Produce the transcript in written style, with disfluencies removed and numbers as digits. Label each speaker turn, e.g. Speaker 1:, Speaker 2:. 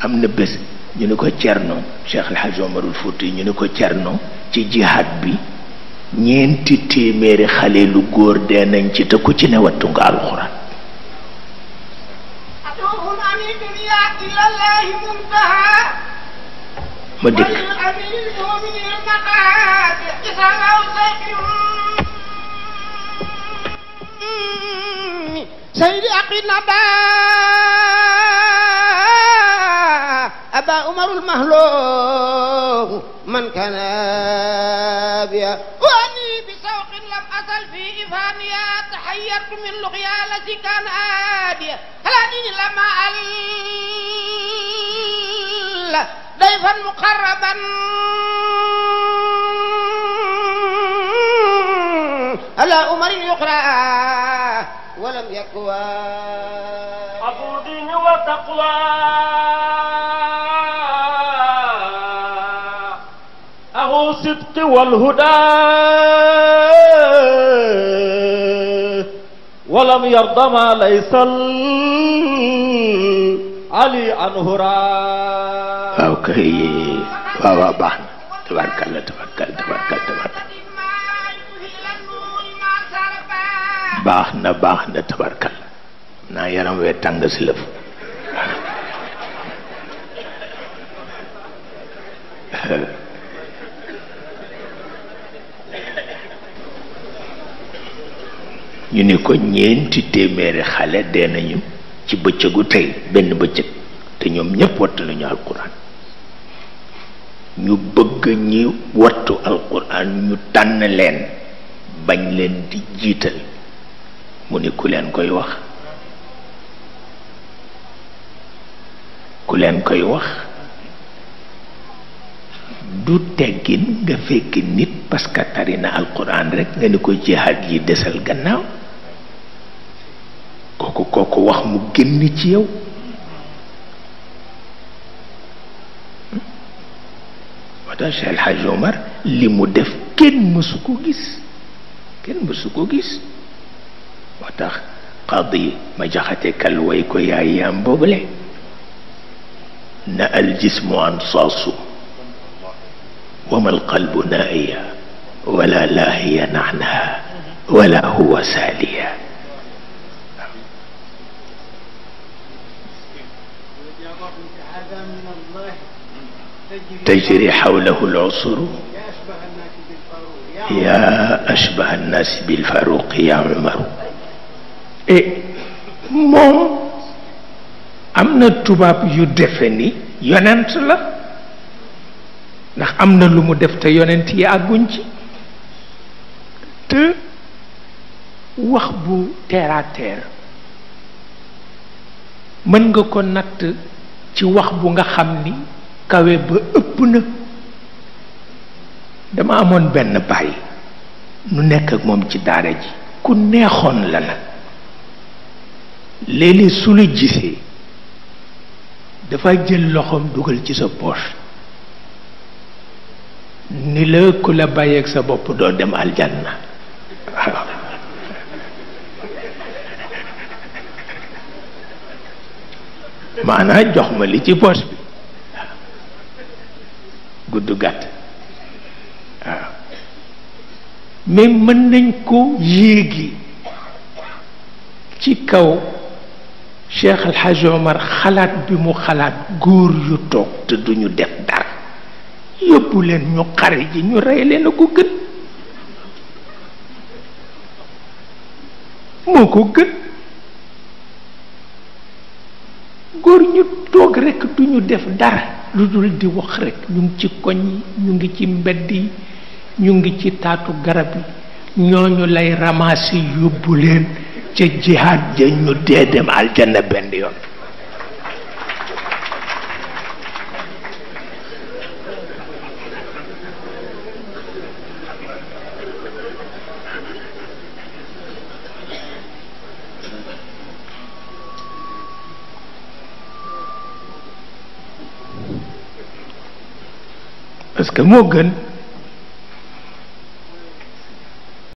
Speaker 1: am na bés ñu ne ko Cerno Cheikh El Hadj Omarul Fouti ñu ne ko Cerno ci jihaad bi ñeenti téeméeri xale lu góor dee nañ ci te ku ci ne wattu nga alxuraan ma dikk
Speaker 2: سيدي أقنا أبا عمر المهلوك من كان بها وأني بسوق لم أزل في إفانيا تحيرت من لقيا التي كان آديا هلاني لما ضيفا مقربا على عمر يقرأ ولم يكوى
Speaker 3: أبو دين وتقوى أهو صدق والهدى ولم يرض ما ليس علي عنه
Speaker 1: اوكي واو بان تبارك الله تبارك الله تبارك الله تبارك baax na tabarkal naa yaram wee tàng si lëf ñu ni ko ñeenti téeméeri xale dee nañu ci bëccëgu tey benn bëccëg te ñoom ñépp wattu nañu alquran ñu bëgg ñi wattu alquran ñu tànn leen bañ leen di jiital mu ni ku leen koy wax du teggin nga fekk nit parce que tari na alquran rek nga ni ko jihaad yi desal gannaaw kooku wax mu génn ci yow moo tax Cheikh El Hadj Omar li mu def kenn mësu ko gis moo tax qadi ma jaxate kal way ko yaay yaam boobule na al jismu ansaasu wama al qalbu naiya wala laahiya naxnaha wala huwa saaliya tajri xawlahu al usuru yaa ashbaha annaasi bil faruqi yaa umaru moom am na tubaab yu defe ni yonent la ndax am na lu mu def te yonent yi àgguñ ci te wax bu terre à terre mën nga ko natt ci wax bu nga xam ni kawe ba ëpp na dama amoon benn bàyyi nu nekk ak moom ci daara ji ku neexoon la nag léeg-léeg su la gisee dafa jël loxoom dugal ci sa poche ni la ku la bàyyeeg sa bopp doo dem aljanna waaw maanaa jox ma li ci poche bi gudd gàtt waaw mais mën nañ ko yéegi ci kaw Cheikh El Hadj Omar xalaat bi mu xalaat góor yu toog te duñu def dara yóbbu leen ñu xare ji ñu rey leen a ko gën moo ko gën góor ñu toog rekk duñu def dara lu dul di wax rekk ñu ngi ci koñ yi ñu ngi ci mbedd yi ñu ngi ci taatu garab yi ñooñu lay ramasser yóbbu leen ca jihaad ja ñu dee dem aljanna benn yoon parce que moo gën